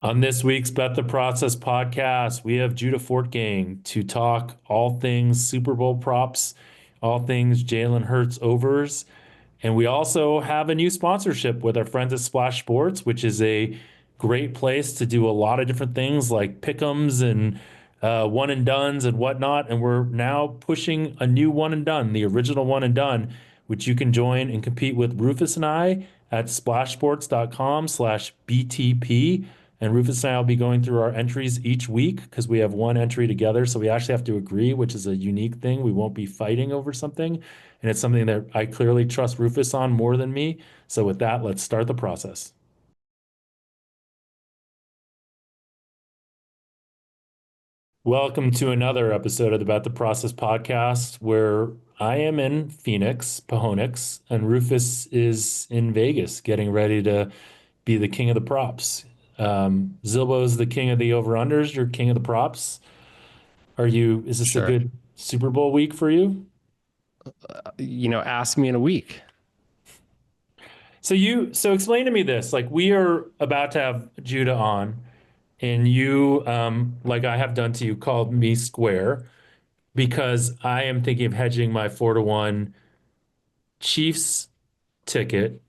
On this week's Bet the Process podcast, we have Judah Fortgang to talk all things Super Bowl props, all things Jalen Hurts overs. And we also have a new sponsorship with our friends at Splash Sports, which is a great place to do a lot of different things like pick'ems and one and dones and whatnot. And we're now pushing a new one and done, the original one and done, which you can join and compete with Rufus and I at splashsports.com/BTP. And Rufus and I will be going through our entries each week because we have one entry together. So we actually have to agree, which is a unique thing. We won't be fighting over something. And it's something that I clearly trust Rufus on more than me. So with that, let's start the process. Welcome to another episode of the About the Process podcast, where I am in Phoenix, Pahonix, and Rufus is in Vegas, getting ready to be the king of the props. Zilbow's the king of the over-unders. You're king of the props. Is this a Sure. good Super Bowl week for you? Ask me in a week. So explain to me this. Like we are about to have Judah on, and you, like I have done to you, called me square because I am thinking of hedging my 4-1 Chiefs ticket.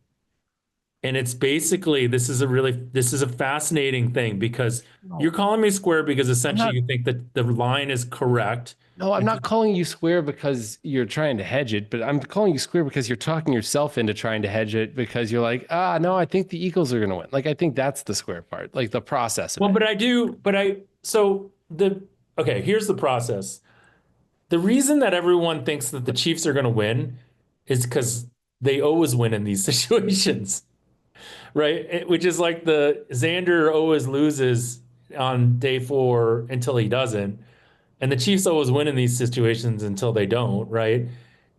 And it's basically this is a fascinating thing because you're No, calling me square because I'm essentially not. you think that the line is correct. No, I'm And not calling you square because you're trying to hedge it, but I'm calling you square because you're talking yourself into trying to hedge it because you're like, no, I think the Eagles are going to win. Like, I think that's the square part, like the process of well, it. but I do, but I so the okay, here's the process. The reason that everyone thinks that the Chiefs are going to win is because they always win in these situations, right? Which is like the Xander always loses on day four until he doesn't. And the Chiefs always win in these situations until they don't, right?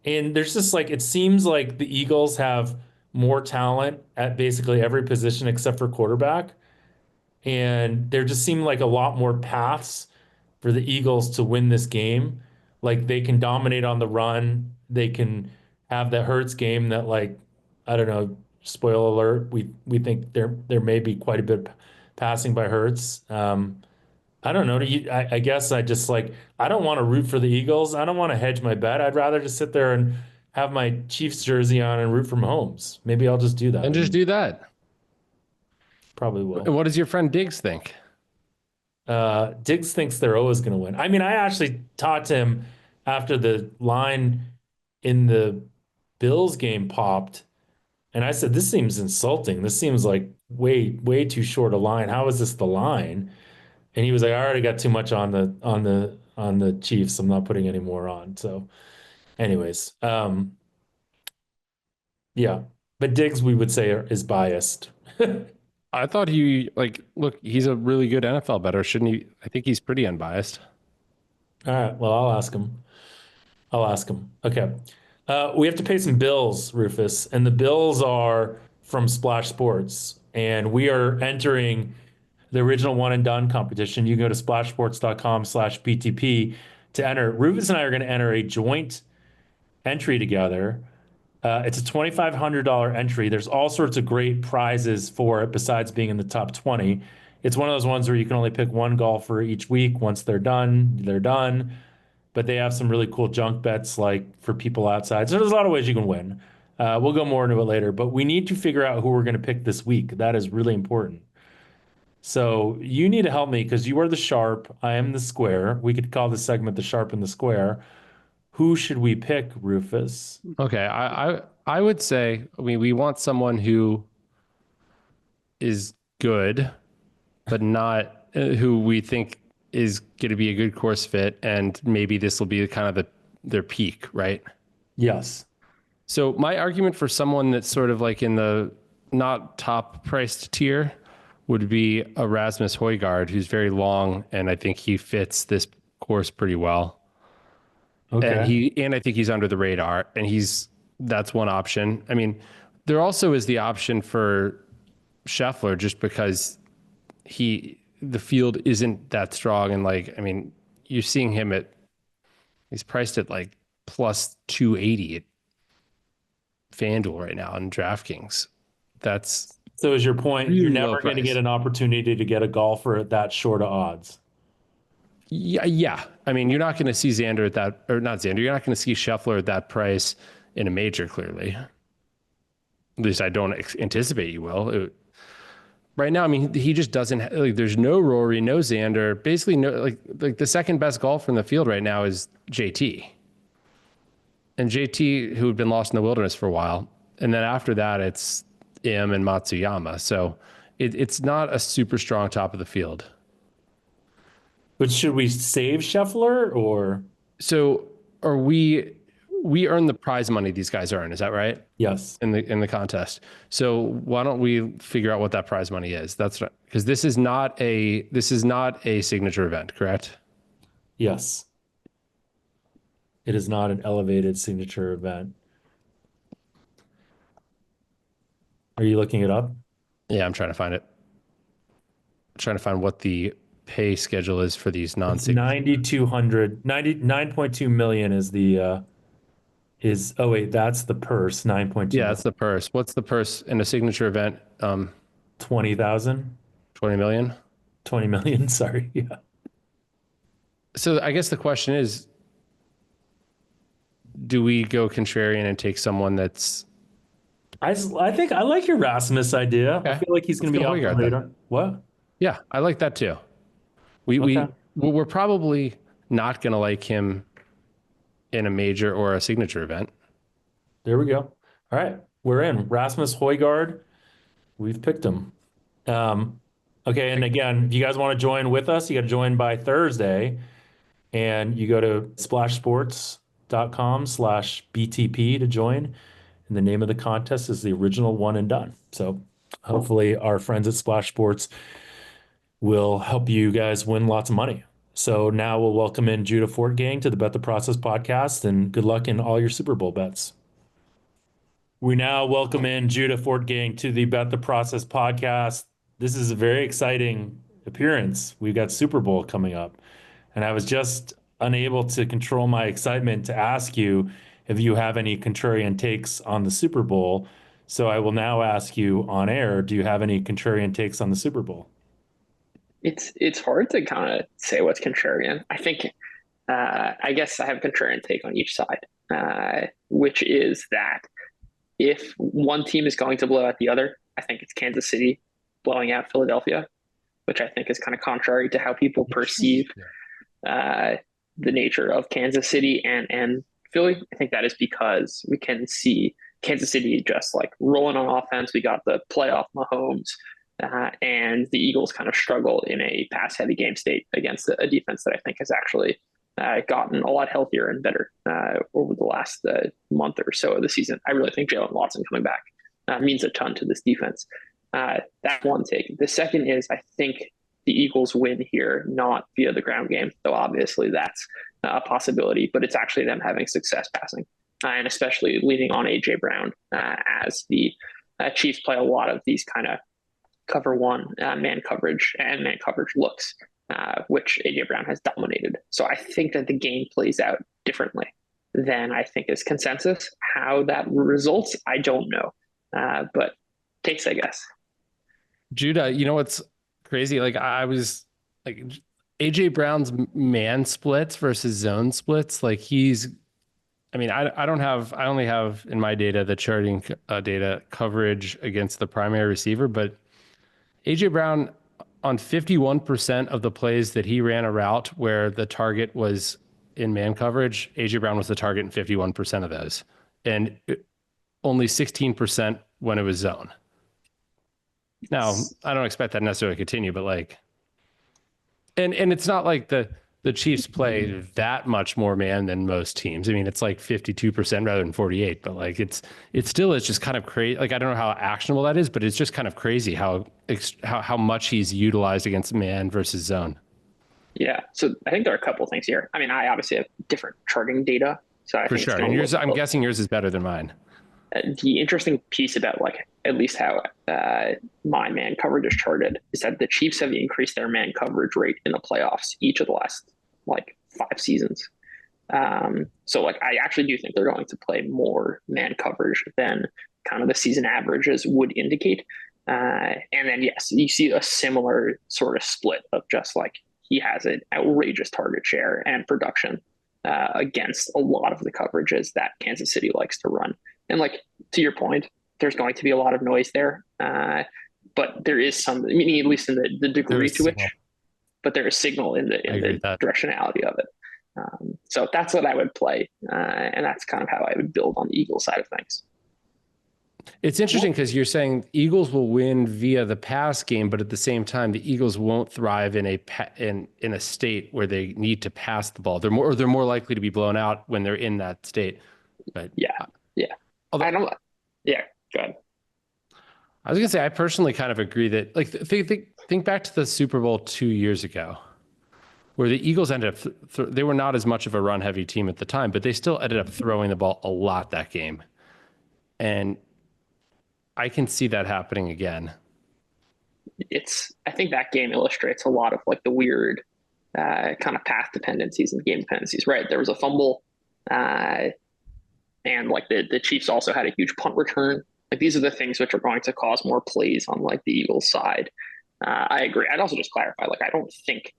And there's just like, it seems like the Eagles have more talent at basically every position except for quarterback. And there just seem like a lot more paths for the Eagles to win this game. Like they can dominate on the run. They can have that Hurts game that like, I don't know, spoiler alert, we think there may be quite a bit passing by Hurts. I don't know. I guess I just like I don't want to root for the Eagles. I don't want to hedge my bet. I'd rather just sit there and have my Chiefs jersey on and root for Mahomes. Maybe I'll just do And that. just And do that. probably will. And what does your friend Diggs think? Diggs thinks they're always going to win. I mean, I actually talked to him after the line in the Bills game popped, and I said, "This seems insulting. This seems like way too short a line. How is this the line?" And he was like, "I already got too much on the Chiefs. I'm not putting any more on." So, anyways, yeah. But Diggs, we would say, is biased. I thought look, he's a really good NFL bettor, shouldn't he? I think he's pretty unbiased. All right. Well, I'll ask him. I'll ask him. Okay. We have to pay some bills, Rufus, and the bills are from Splash Sports, and we are entering the original one and done competition. You can go to splashsports.com/BTP to enter. Rufus and I are going to enter a joint entry together. It's a $2,500 entry. There's all sorts of great prizes for it besides being in the top 20. It's one of those ones where you can only pick one golfer each week. Once they're done, they're done. But they have some really cool junk bets like for people outside. So there's a lot of ways you can win. We'll go more into it later, but we need to figure out who we're going to pick this week. That is really important. So you need to help me because you are the sharp. I am the square. We could call this segment the sharp and the square. Who should we pick, Rufus? Okay, I would say we want someone who is good but not who we think is going to be a good course fit, and maybe this will be kind of their peak, right? Yes. So my argument for someone that's sort of like in the not top priced tier would be Erasmus Højgaard, who's very long, and I think he fits this course pretty well. And Okay. I think he's under the radar, and that's one option. I mean, there also is the option for Scheffler, just because the field isn't that strong, and like, I mean, you're seeing him he's priced at like plus 280 at FanDuel right now in DraftKings. That's So is your point, you're really low never going to get price. an opportunity to get a golfer at that short of odds? Yeah, yeah. I mean, you're not going to see Xander at that, or not Xander. You're not going to see Scheffler at that price in a major. Clearly, at least I don't anticipate you will. Right now, I mean, he just doesn't like. There's no Rory, no Xander. Basically, no like the second best golfer in the field right now is JT, and JT who had been lost in the wilderness for a while, and then after that, it's Im and Matsuyama. So it's not a super strong top of the field. But should we save Scheffler or So are we earn the prize money these guys earn? Is that right? yes? In the contest. So why don't we figure out what that prize money is? That's because this is not a signature event, correct? Yes. It is not an elevated signature event. Are you looking it up? Yeah, I'm trying to find it. I'm trying to find what the pay schedule is for these It's non-signature. 9,200, 99.2 million is oh wait, that's the purse, 9.2 Yeah, million. that's the purse. What's the purse in a signature event? 20,000, 20 million. 20 million, sorry. Yeah. So I guess the question is, do we go contrarian and take someone that's I think I like your Rasmus idea. I okay? feel like he's Let's going to go be off the Hoygaard then. radar. What? Yeah, I like that too. We Okay. we we're probably not going to like him in a major or a signature event. There we go. All right. We're in. Rasmus Højgaard. We've picked him. Um, okay. And again, if you guys want to join with us, you got to join by Thursday. And you go to splashsports.com/BTP to join. And the name of the contest is the original one and done. So hopefully our friends at Splash Sports will help you guys win lots of money. So now we'll welcome in Judah Fortgang to the Bet the Process podcast and good luck in all your Super Bowl bets. We now welcome in Judah Fortgang to the Bet the Process podcast. This is a very exciting appearance. We've got Super Bowl coming up. And I was just unable to control my excitement to ask you if you have any contrarian takes on the Super Bowl. So I will now ask you on air, do you have any contrarian takes on the Super Bowl? It's hard to kind of say what's contrarian. I think I guess I have a contrarian take on each side, which is that if one team is going to blow out the other, I think it's Kansas City blowing out Philadelphia, which I think is kind of contrary to how people perceive Yeah. the nature of Kansas City and Philly. I think that is because we can see Kansas City just like rolling on offense. We got the playoff Mahomes, and the Eagles kind of struggle in a pass heavy game state against a defense that I think has actually gotten a lot healthier and better over the last month or so of the season. I really think Jalen Watson coming back means a ton to this defense. That's one take. The second is I think the Eagles win here, not via the ground game, though obviously that's a possibility, but it's actually them having success passing, and especially leaning on AJ Brown as the Chiefs play a lot of these kind of cover one man coverage and man coverage looks, which AJ Brown has dominated. So I think that the game plays out differently than I think is consensus. How that results, I don't know, but takes, I guess. Judah, you know what's crazy? Like I was like AJ Brown's man splits versus zone splits. Like I mean, I don't have, I only have in my data the charting data coverage against the primary receiver, but AJ Brown on 51% of the plays that he ran a route where the target was in man coverage, AJ Brown was the target in 51% of those, and only 16% when it was zone. Now, I don't expect that necessarily to continue, but like, and it's not like the Chiefs play that much more man than most teams. I mean, it's like 52% rather than 48, but like it still is just kind of crazy. Like I don't know how actionable that is, but it's just kind of crazy how much he's utilized against man versus zone. Yeah, so I think there are a couple of things here. I mean, I obviously have different charting data, so I For think it's sure. going And to yours, I'm look. guessing yours is better than mine. The interesting piece about like at least how my man coverage is charted is that the Chiefs have increased their man coverage rate in the playoffs each of the last like 5 seasons. So like I actually do think they're going to play more man coverage than kind of the season averages would indicate. And then, yes, you see a similar sort of split of just like he has an outrageous target share and production against a lot of the coverages that Kansas City likes to run. And like to your point, there's going to be a lot of noise there. But there is some, meaning at least in the There degree is to which, signal. but there is signal in I in agree the with that. directionality of it. So that's what I would play, and that's kind of how I would build on the Eagles side of things. It's interesting because you're saying Eagles will win via the pass game, but at the same time, the Eagles won't thrive in a state where they need to pass the ball. They're more likely to be blown out when they're in that state. But Yeah, yeah. I although don't. Yeah, go ahead. I was gonna say, I personally kind of agree that like think back to the Super Bowl 2 years ago, where the Eagles ended up they were not as much of a run heavy team at the time, but they still ended up throwing the ball a lot that game, and I can see that happening again. I think that game illustrates a lot of like the weird kind of path dependencies and game dependencies. Right, there was a fumble, uh, and like the Chiefs also had a huge punt return. Like these are the things which are going to cause more plays on like the Eagles side. I agree. I'd also just clarify, like I don't think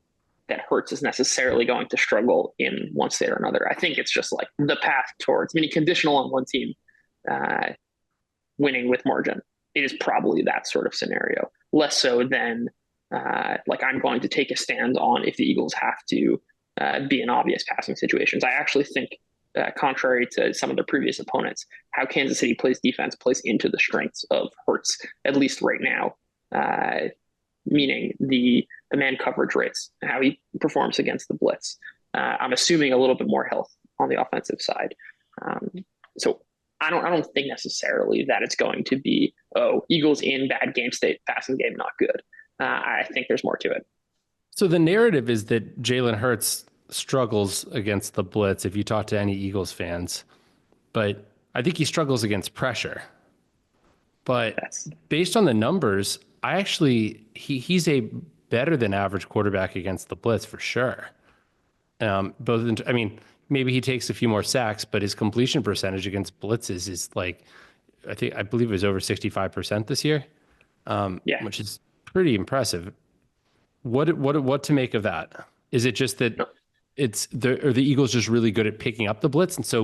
that Hurts is necessarily going to struggle in one state or another. I think it's just like the path towards, meaning conditional on one team uh, winning with margin. It is probably that sort of scenario, less so than like I'm going to take a stand on if the Eagles have to be in obvious passing situations. I actually think, contrary to some of their previous opponents, how Kansas City plays defense plays into the strengths of Hurts, at least right now. Meaning the man coverage rates, how he performs against the blitz. I'm assuming a little bit more health on the offensive side. Um, so I don't think necessarily that it's going to be, oh, Eagles in bad game state, passing game not good. I think there's more to it. So the narrative is that Jalen Hurts struggles against the blitz if you talk to any Eagles fans, but I think he struggles against pressure. But That's based on the numbers, I actually he's a better than average quarterback against the blitz for sure. I mean, maybe he takes a few more sacks, but his completion percentage against blitzes is like I believe it was over 65% this year, yeah. which is pretty impressive. What to make of that? Is it just that No, are the Eagles just really good at picking up the blitz, and so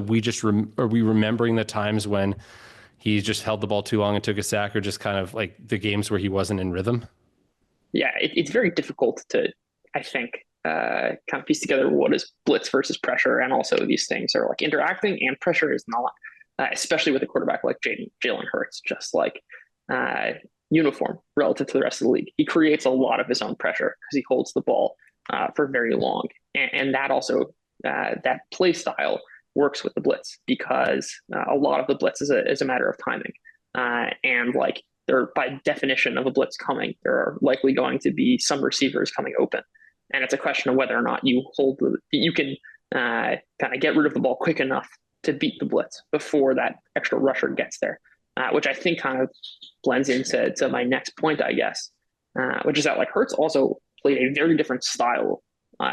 are we remembering the times when he just held the ball too long and took a sack, or just kind of like the games where he wasn't in rhythm? yeah, it's very difficult to, I think, kind of piece together what is blitz versus pressure, and also these things are like interacting, and pressure is not, especially with a quarterback like Jalen Hurts, just like uh, uniform relative to the rest of the league. He creates a lot of his own pressure because he holds the ball for very long, and that also that play style works with the blitz because a lot of the blitz is a matter of timing, and like there by definition of a blitz coming, there are likely going to be some receivers coming open, and it's a question of whether or not you can kind of get rid of the ball quick enough to beat the blitz before that extra rusher gets there, which I think kind of blends into my next point, I guess, which is that like Hurts also played a very different style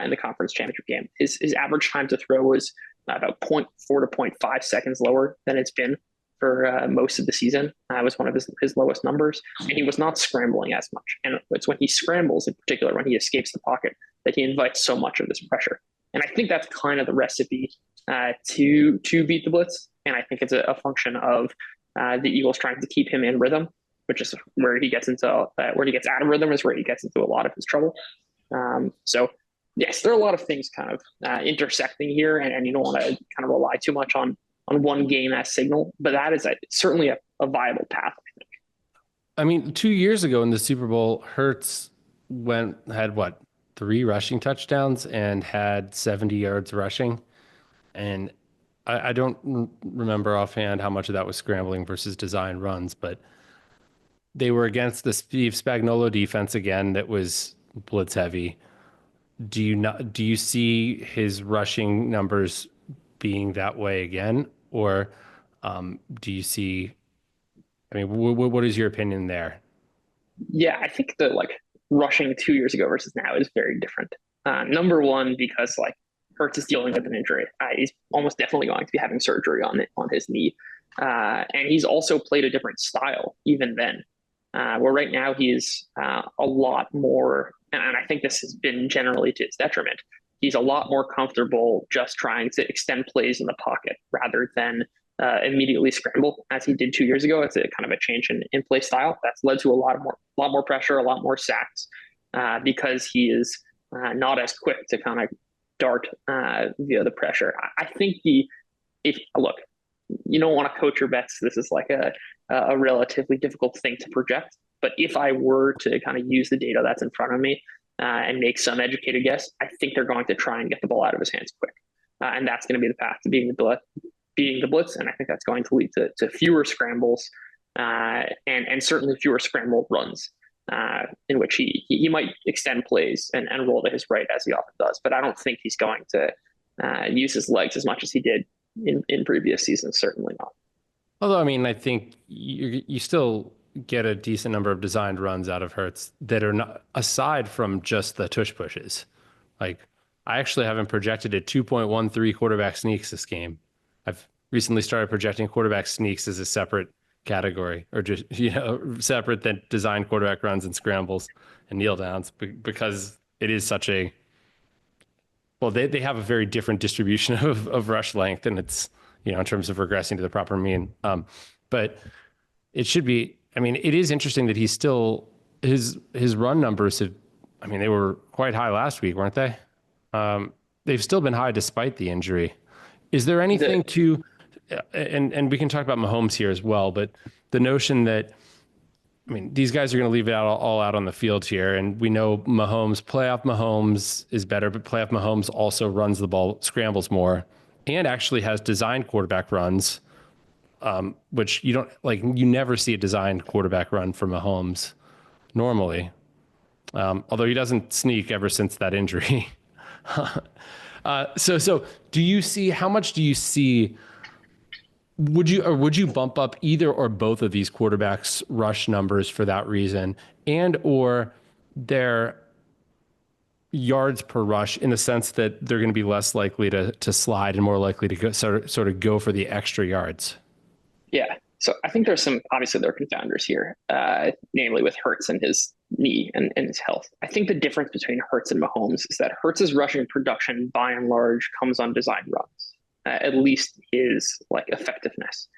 in the conference championship game. His average time to throw was about zero point 0.4 to zero point 0.5 seconds lower than it's been for most of the season. Was one of his lowest numbers, and he was not scrambling as much. And it's when he scrambles, in particular, when he escapes the pocket, that he invites so much of this pressure. And I think that's kind of the recipe to beat the blitz. And I think it's a function of the Eagles trying to keep him in rhythm, which is where he gets into where he gets out of rhythm is where he gets into a lot of his trouble. So yes, there are a lot of things kind of intersecting here, and you don't want to kind of rely too much on one game as signal, but that is certainly a viable path, I think. I mean, 2 years ago in the Super Bowl, Hurts had what, 3 rushing touchdowns and had 70 yards rushing, and I don't remember offhand how much of that was scrambling versus design runs, but they were against the Steve Spagnuolo defense again that was blitz heavy. Do you see his rushing numbers being that way again, or do you see? I mean, what is your opinion there? Yeah, I think the like rushing 2 years ago versus now is very different. Number one, because like Hurts is dealing with an injury. He's almost definitely going to be having surgery on his knee, and he's also played a different style even then. where right now he's a lot more, and I think this has been generally to his detriment. He's a lot more comfortable just trying to extend plays in the pocket rather than immediately scramble as he did 2 years ago. It's a kind of a change in play style that's led to a lot more pressure, a lot more sacks because he is not as quick to kind of dart via the pressure. I think he, if look, you don't want to coach your bets. This is like a relatively difficult thing to project. But if I were to kind of use the data that's in front of me and make some educated guess, I think they're going to try and get the ball out of his hands quick, and that's going to be the path to beating the blitz. And I think that's going to lead to fewer scrambles and certainly fewer scramble runs. In which he might extend plays and roll to his right as he often does, but I don't think he's going to use his legs as much as he did in previous seasons. Certainly not. Although, I mean, I think you still get a decent number of designed runs out of Hurts that are not, aside from just the tush pushes. Like, I actually haven't projected a 2.13 quarterback sneaks this game. I've recently started projecting quarterback sneaks as a separate category, or just, separate than designed quarterback runs and scrambles and kneel downs, because it is such a, well, they have a very different distribution of rush length, and it's, in terms of regressing to the proper mean. But it should be, I mean, it is interesting that he's still, his run numbers have, I mean, they were quite high last week, weren't they? They've still been high despite the injury. Is there anything to, and we can talk about Mahomes here as well, but the notion that, I mean, these guys are going to leave it all out on the field here. And we know playoff Mahomes is better, but playoff Mahomes also runs the ball, scrambles more, and actually has designed quarterback runs, which you never see a designed quarterback run for Mahomes normally. Although he doesn't sneak ever since that injury. So do you see, how much do you see, would you bump up either or both of these quarterbacks' rush numbers for that reason, and or their yards per rush, in the sense that they're going to be less likely to slide and more likely to go, sort of go for the extra yards? Yeah. So I think obviously there are confounders here, namely with Hurts and his knee and his health. I think the difference between Hurts and Mahomes is that Hurts's rushing production by and large comes on design runs, at least his effectiveness.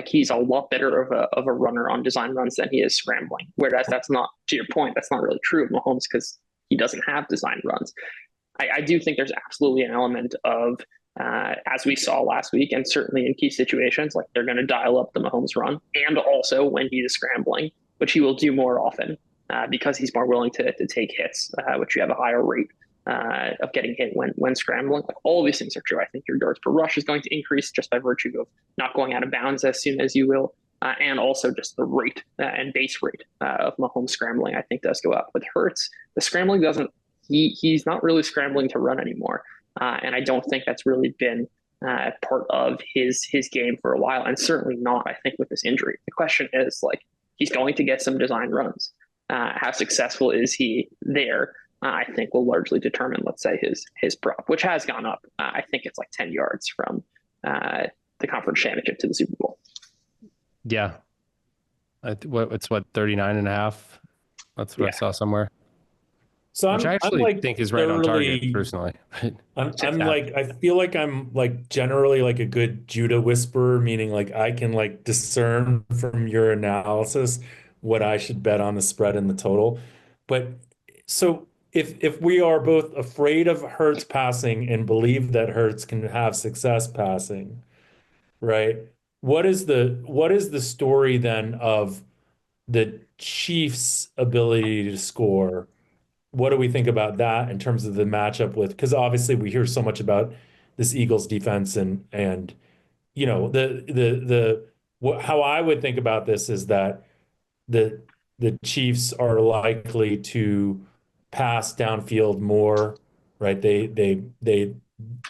He's a lot better of a runner on design runs than he is scrambling. Whereas that's not, to your point, that's not really true of Mahomes because he doesn't have design runs. I do think there's absolutely an element of, as we saw last week, and certainly in key situations, like they're going to dial up the Mahomes run, and also when he is scrambling, which he will do more often because he's more willing to take hits, which you have a higher rate of getting hit when scrambling. Like, all of these things are true. I think your yards per rush is going to increase just by virtue of not going out of bounds as soon as you will. And also just the rate and base rate of Mahomes scrambling, I think, does go up. With Hurts, the scrambling doesn't, he's not really scrambling to run anymore. And I don't think that's really been part of his game for a while, and certainly not, I think, with this injury. The question is, he's going to get some design runs. How successful is he there? I think will largely determine, let's say, his prop, which has gone up. I think it's like 10 yards from the conference championship to the Super Bowl. Yeah. It's 39 and a half. That's what I saw somewhere. So which I actually think is right on target, personally. I feel like I'm generally a good Judah whisperer, meaning I can discern from your analysis what I should bet on the spread and the total. But so if we are both afraid of Hurts passing and believe that Hurts can have success passing, right? What is the story then of the Chiefs' ability to score? What do we think about that in terms of the matchup with, because obviously we hear so much about this Eagles defense and how I would think about this is that the Chiefs are likely to pass downfield more, right? They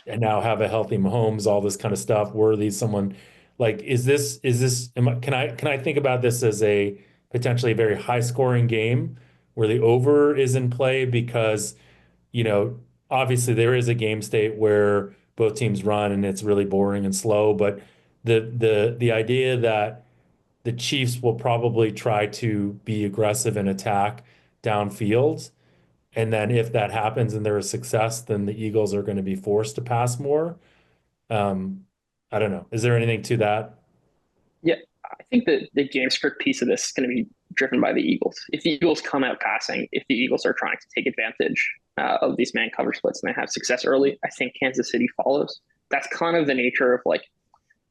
now have a healthy Mahomes, all this kind of stuff. Worthy, someone can I think about this as a potentially very high scoring game where the over is in play because, obviously there is a game state where both teams run and it's really boring and slow, but the idea that the Chiefs will probably try to be aggressive and attack downfield. And then if that happens and there is success, then the Eagles are going to be forced to pass more. Um, I don't know. Is there anything to that? Yeah, I think that the game script piece of this is going to be driven by the Eagles. If the Eagles come out passing, if the Eagles are trying to take advantage of these man cover splits and they have success early, I think Kansas City follows. That's kind of the nature of like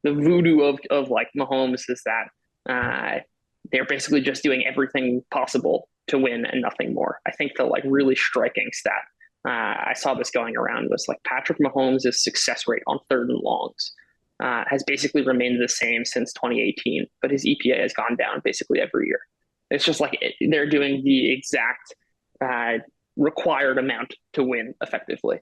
the voodoo of like Mahomes is that they're basically just doing everything possible to win and nothing more. I think the like really striking stat I saw this going around was like Patrick Mahomes' success rate on third and longs has basically remained the same since 2018, but his EPA has gone down basically every year. It's just like they're doing the exact required amount to win effectively.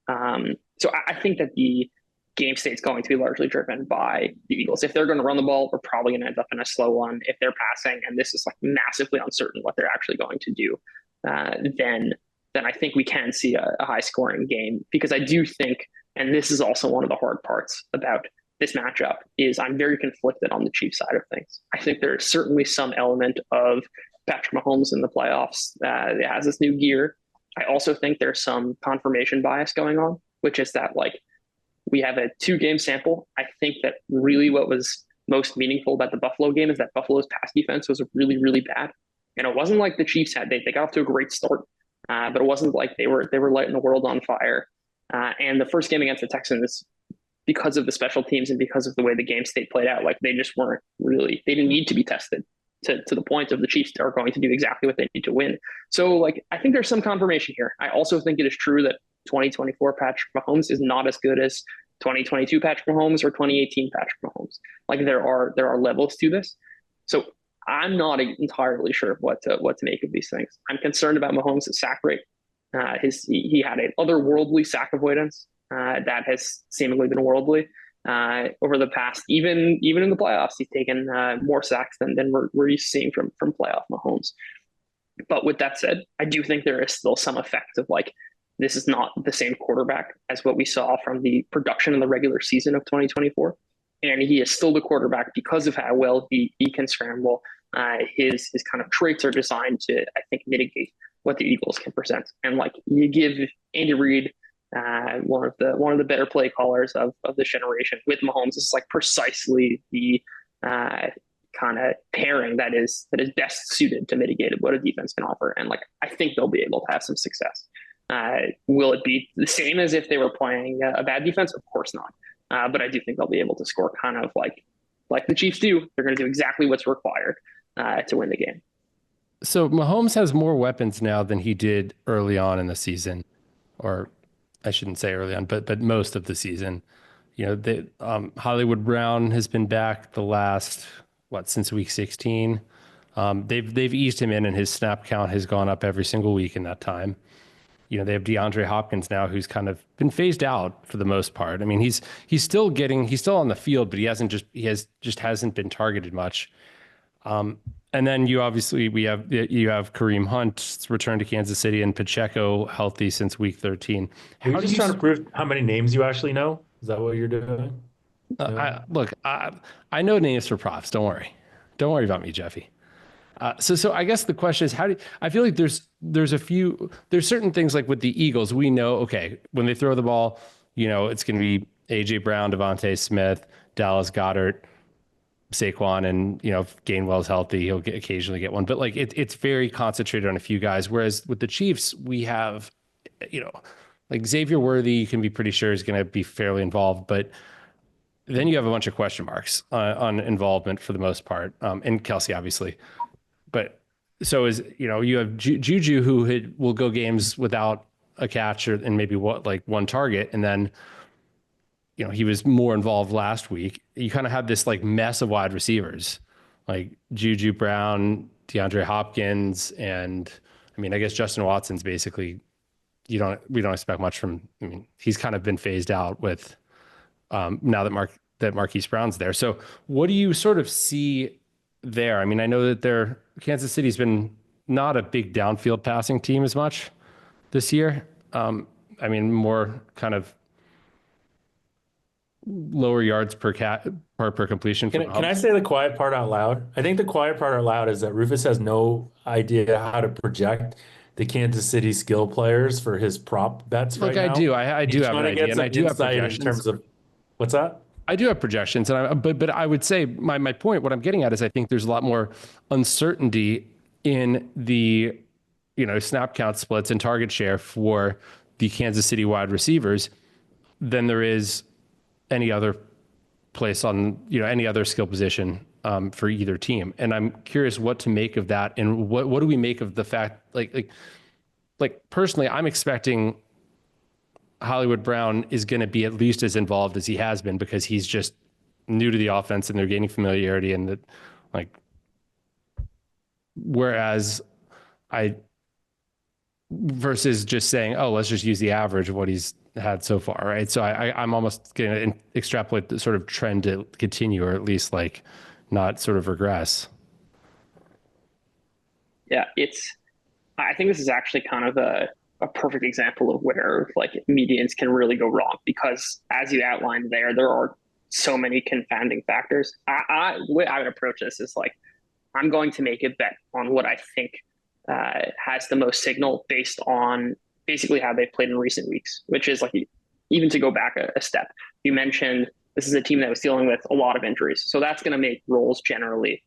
So I think that the game state's going to be largely driven by the Eagles. If they're going to run the ball, we're probably going to end up in a slow one. If they're passing, and this is like massively uncertain what they're actually going to do, then I think we can see a high scoring game because I do think, and this is also one of the hard parts about this matchup, is I'm very conflicted on the Chiefs side of things. I think there is certainly some element of Patrick Mahomes in the playoffs that has this new gear. I also think there's some confirmation bias going on, which is that like we have a 2 game sample. I think that really what was most meaningful about the Buffalo game is that Buffalo's pass defense was really, really bad. And it wasn't like the Chiefs had, they got off to a great start, but it wasn't like they were lighting the world on fire. And the first game against the Texans, because of the special teams and because of the way the game state played out, like they just weren't really, they didn't need to be tested to the point of the Chiefs are going to do exactly what they need to win. So like, I think there's some confirmation here. I also think it is true that 2024 Patrick Mahomes is not as good as 2022 Patrick Mahomes or 2018 Patrick Mahomes. Like there are levels to this. So I'm not entirely sure what to make of these things. I'm concerned about Mahomes' sack rate. He had an otherworldly sack avoidance that has seemingly been worldly over the past. Even in the playoffs, he's taken more sacks than we're used to seeing from playoff Mahomes. But with that said, I do think there is still some effect of like this is not the same quarterback as what we saw from the production in the regular season of 2024. And he is still the quarterback because of how well he can scramble. His kind of traits are designed to, I think, mitigate what the Eagles can present. And like you give Andy Reid, one of the better play callers of this generation with Mahomes, it's like precisely the kind of pairing that is best suited to mitigate what a defense can offer. And like I think they'll be able to have some success. Will it be the same as if they were playing a bad defense? Of course not. But I do think they'll be able to score kind of like the Chiefs do. They're going to do exactly what's required to win the game. So Mahomes has more weapons now than he did early on in the season, or I shouldn't say early on, but most of the season. You know, Hollywood Brown has been back the last since week 16. They've eased him in, and his snap count has gone up every single week in that time. You know, they have DeAndre Hopkins now, who's kind of been phased out for the most part. I mean, he's still on the field, but he hasn't been targeted much. And then you have Kareem Hunt's return to Kansas City and Pacheco healthy since week 13. Are you just trying to prove how many names you actually know? Is that what you're doing? I know names for props. Don't worry about me, Jeffy. So I guess the question is, I feel like there's certain things like with the Eagles, we know, okay, when they throw the ball, you know, it's going to be AJ Brown, Devontae Smith, Dallas Goedert, Saquon, and, you know, if Gainwell's healthy, he'll occasionally get one, but like it's very concentrated on a few guys. Whereas with the Chiefs, we have, you know, like Xavier Worthy, you can be pretty sure is going to be fairly involved, but then you have a bunch of question marks on involvement for the most part. And Kelsey, obviously. But so you have Juju, who will go games without a catch and maybe one target. And then, you know, he was more involved last week. You kind of have this like mess of wide receivers, like Juju, Brown, DeAndre Hopkins. And I mean, I guess Justin Watson's basically, we don't expect much from, I mean, he's kind of been phased out with now that Marquise Brown's there. So what do you sort of see there? I mean, I know that Kansas City's been not a big downfield passing team as much this year. I mean, more kind of lower yards per per completion for Can I Mahomes. say the quiet part out loud? I think the quiet part out loud is that Rufus has no idea how to project the Kansas City skill players for his prop bets Look, right I now. do. I do He's have an trying to idea, get and I some do have insight in projections. terms of what's that? I do have projections, and but I would say my point, what I'm getting at is I think there's a lot more uncertainty in the snap count splits and target share for the Kansas City wide receivers than there is any other place on any other skill position for either team. And I'm curious what to make of that, and what do we make of the fact like personally, I'm expecting Hollywood Brown is going to be at least as involved as he has been because he's just new to the offense and they're gaining familiarity and that like whereas I versus just saying, oh, let's just use the average of what he's had so far, right? So I'm almost going to extrapolate the sort of trend to continue, or at least like not sort of regress. Yeah, I think this is actually kind of a perfect example of where like medians can really go wrong because as you outlined there are so many confounding factors. The way I would approach this is like I'm going to make a bet on what I think has the most signal based on basically how they've played in recent weeks, which is like even to go back a step. You mentioned this is a team that was dealing with a lot of injuries, so that's going to make roles generally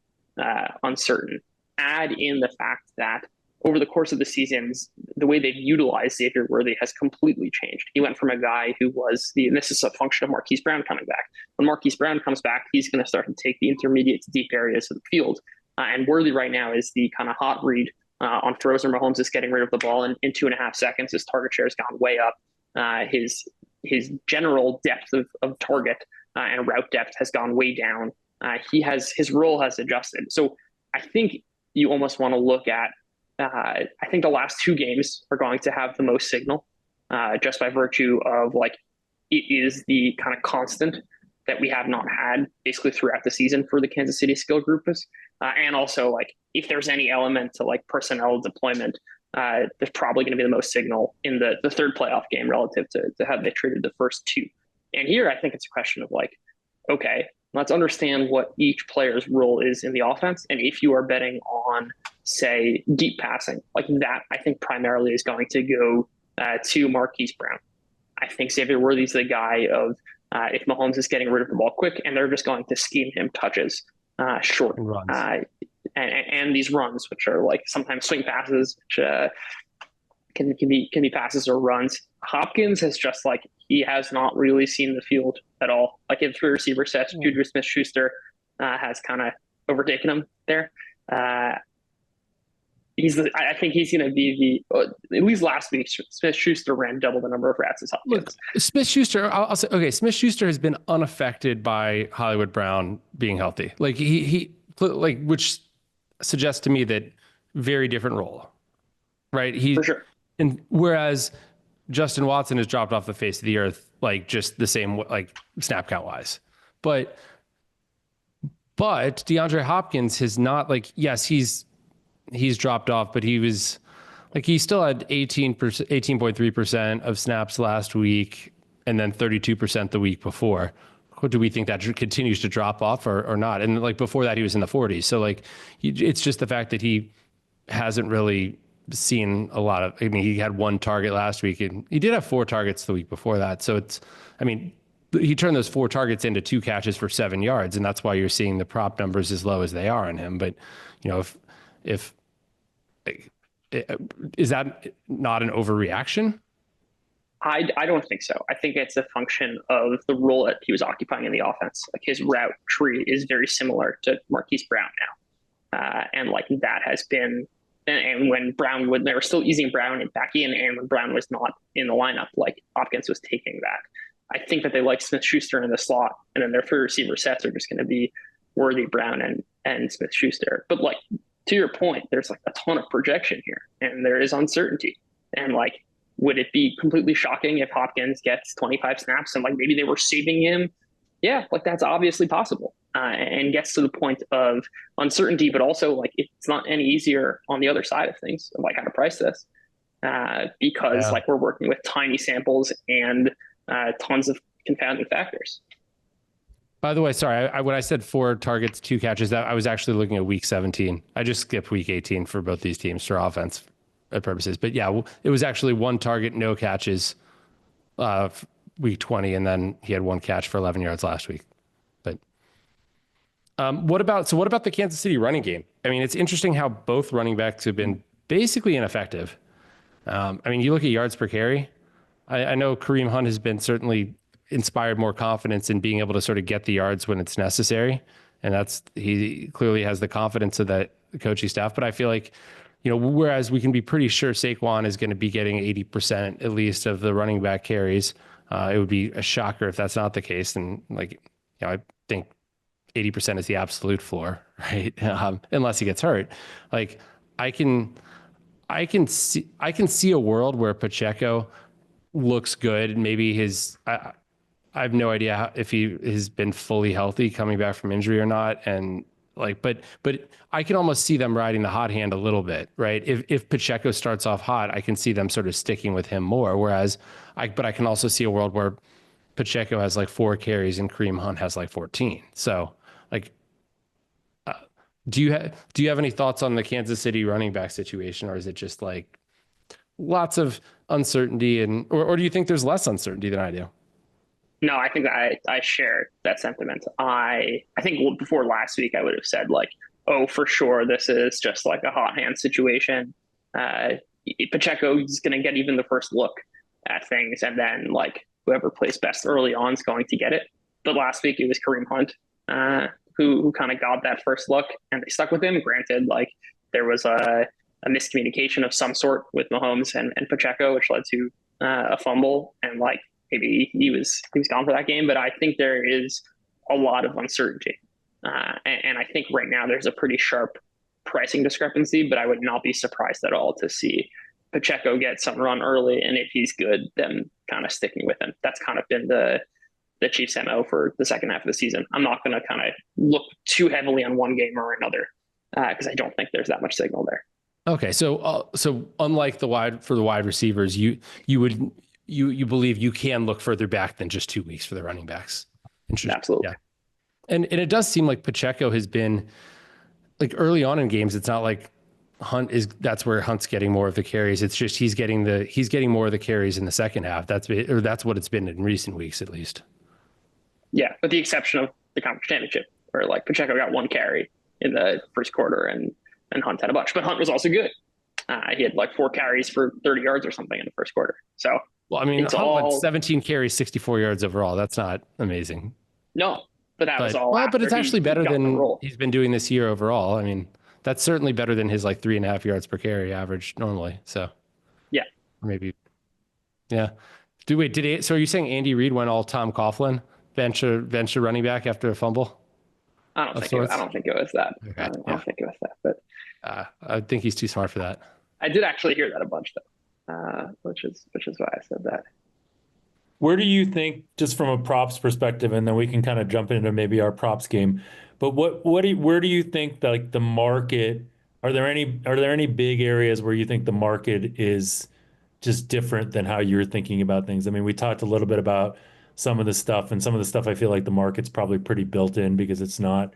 uncertain. Add in the fact that over the course of the seasons, the way they've utilized Xavier Worthy has completely changed. He went from a guy who was and this is a function of Marquise Brown coming back. When Marquise Brown comes back, he's going to start to take the intermediate to deep areas of the field. And Worthy right now is the kind of hot read on throws where Mahomes is getting rid of the ball in 2.5 seconds. His target share has gone way up. His general depth of target and route depth has gone way down. His role has adjusted. So I think you almost want to look at. I think the last 2 games are going to have the most signal, just by virtue of like it is the kind of constant that we have not had basically throughout the season for the Kansas City skill groups. And also like if there's any element to like personnel deployment, there's probably going to be the most signal in the third playoff game relative to how they treated the first 2. And here I think it's a question of like, okay, let's understand what each player's role is in the offense. And if you are betting on, say, deep passing, like that, I think primarily is going to go to Marquise Brown. I think Xavier Worthy's the guy of if Mahomes is getting rid of the ball quick and they're just going to scheme him touches short. And runs. And these runs, which are like sometimes swing passes, which can be passes or runs. Hopkins has just like he has not really seen the field at all. Like in 3 receiver sets, Juju Smith-Schuster has kind of overtaken him there. I think he's going to be at least last week, Smith-Schuster ran double the number of routes as Hopkins. Look, Smith-Schuster, I'll say, okay, Smith-Schuster has been unaffected by Hollywood Brown being healthy. Like he which suggests to me that very different role, right? For sure. And whereas Justin Watson has dropped off the face of the earth, like just the same, like snap count wise, but DeAndre Hopkins has not like, yes, he's dropped off, but he was like, he still had 18.3% of snaps last week and then 32% the week before. What do we think that continues to drop off or not? And like before that, he was in the 40s. So like, it's just the fact that he hasn't really seen a lot of, I mean, he had 1 target last week and he did have 4 targets the week before that. So it's, I mean, he turned those 4 targets into 2 catches for 7 yards. And that's why you're seeing the prop numbers as low as they are on him. But, if is that not an overreaction? I don't think so. I think it's a function of the role that he was occupying in the offense. Like his route tree is very similar to Marquise Brown now. And like that has been, and when they were still easing Brown back in, and when Brown was not in the lineup, like Hopkins was taking that. I think that they like Smith-Schuster in the slot, and then their 3 receiver sets are just going to be Worthy, Brown, and Smith-Schuster. But like, to your point, there's like a ton of projection here, and there is uncertainty. And like, would it be completely shocking if Hopkins gets 25 snaps and like maybe they were saving him? Yeah, like that's obviously possible, and gets to the point of uncertainty, but also like it's not any easier on the other side of things of like how to price this, because like we're working with tiny samples and tons of confounding factors. By the way, sorry, when I said 4 targets, 2 catches, that I was actually looking at week 17. I just skipped week 18 for both these teams for offense purposes. But yeah, it was actually 1 target, no catches, uh, week 20, and then he had 1 catch for 11 yards last week. But what about the Kansas City running game? I mean, it's interesting how both running backs have been basically ineffective. I mean, you look at yards per carry. I know Kareem Hunt has been certainly inspired more confidence in being able to sort of get the yards when it's necessary. And he clearly has the confidence of that coaching staff. But I feel like, whereas we can be pretty sure Saquon is going to be getting 80% at least of the running back carries, it would be a shocker if that's not the case. And I think 80% is the absolute floor, right? Unless he gets hurt. Like I can see a world where Pacheco looks good. Maybe I have no idea if he has been fully healthy coming back from injury or not. And but I can almost see them riding the hot hand a little bit, right? If Pacheco starts off hot, I can see them sort of sticking with him more. Whereas but I can also see a world where Pacheco has like 4 carries and Kareem Hunt has like 14. So like, do you have any thoughts on the Kansas City running back situation, or is it just like lots of uncertainty, or do you think there's less uncertainty than I do? No, I think I share that sentiment. I think before last week I would have said like, oh, for sure this is just like a hot hand situation. Uh, Pacheco is going to get even the first look at things, and then like whoever plays best early on is going to get it. But last week it was Kareem Hunt who kind of got that first look, and they stuck with him. Granted, like there was a miscommunication of some sort with Mahomes and Pacheco, which led to a fumble, and like maybe he was gone for that game. But I think there is a lot of uncertainty, and I think right now there's a pretty sharp pricing discrepancy. But I would not be surprised at all to see Pacheco get some run early, and if he's good, then kind of sticking with him. That's kind of been the Chiefs' MO for the second half of the season. I'm not going to kind of look too heavily on one game or another because I don't think there's that much signal there. Okay, so unlike the wide receivers, you believe you can look further back than just 2 weeks for the running backs. Interesting. Absolutely. Yeah, and it does seem like Pacheco has been like early on in games. It's not like that's where Hunt's getting more of the carries. It's just he's getting more of the carries in the second half. That's what it's been in recent weeks at least. Yeah, with the exception of the conference championship, where like Pacheco got 1 carry in the first quarter and Hunt had a bunch. But Hunt was also good. He had like 4 carries for 30 yards or something in the first quarter. So, well, I mean, Hunt had 17 carries, 64 yards overall. That's not amazing. No, but that was all. But it's actually better than he's been doing this year overall. I mean, that's certainly better than his like 3.5 yards per carry average normally. So, yeah, maybe, yeah. So are you saying Andy Reid went all Tom Coughlin, bench a running back after a fumble? I don't think it was that. Okay. I don't think it was that. But I think he's too smart for that. I did actually hear that a bunch though, which is why I said that. Where do you think, just from a props perspective, and then we can kind of jump into maybe our props game, but where do you think like the market, are there any big areas where you think the market is just different than how you're thinking about things? I mean, we talked a little bit about some of the stuff, and some of the stuff I feel like the market's probably pretty built in because it's not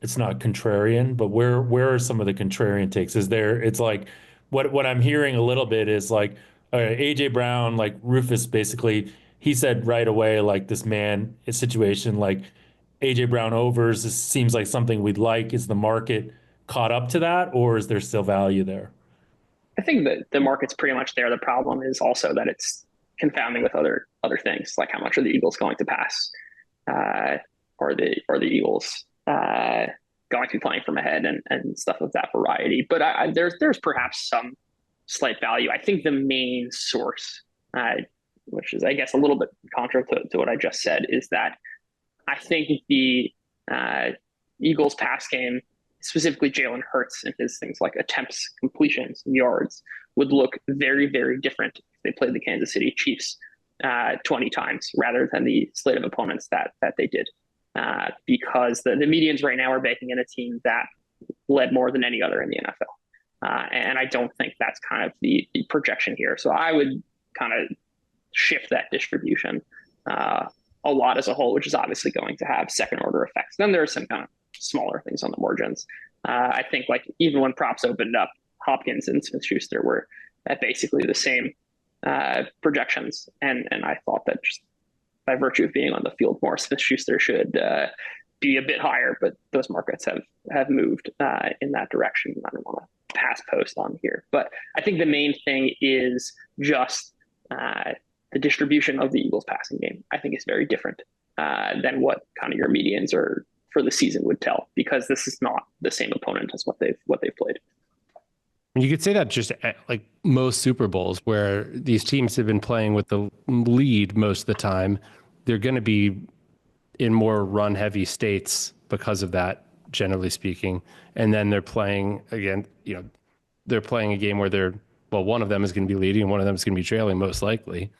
contrarian, but where are some of the contrarian takes? It's like what I'm hearing a little bit is like AJ Brown, like Rufus basically, he said right away, like this man is situation like AJ Brown overs seems like something we'd like. Is the market caught up to that, or is there still value there? I think that the market's pretty much there. The problem is also that it's confounding with other things, like how much are the Eagles going to pass, or the Eagles going to be playing from ahead and stuff of that variety. But there's perhaps some slight value. I think the main source, which is I guess a little bit contrary to what I just said, is that I think the Eagles pass game, specifically Jalen Hurts and his things like attempts, completions, yards, would look very, very different if they played the Kansas City Chiefs 20 times rather than the slate of opponents that they did. Because the medians right now are baking in a team that led more than any other in the NFL. And I don't think that's kind of the projection here. So I would kind of shift that distribution a lot as a whole, which is obviously going to have second order effects. Then there are some kind of smaller things on the margins. I think like even when props opened up, Hopkins and Smith Schuster were at basically the same projections, and I thought that just by virtue of being on the field more, Smith Schuster should be a bit higher, but those markets have moved in that direction. I don't want to pass post on here, but I think the main thing is just the distribution of the Eagles passing game. I think is very different than what kind of your medians or for the season would tell, because this is not the same opponent as what they've played. You could say that just like most Super Bowls where these teams have been playing with the lead most of the time, they're going to be in more run heavy states because of that, generally speaking. And then they're playing again, they're playing a game where one of them is going to be leading and one of them is going to be trailing most likely.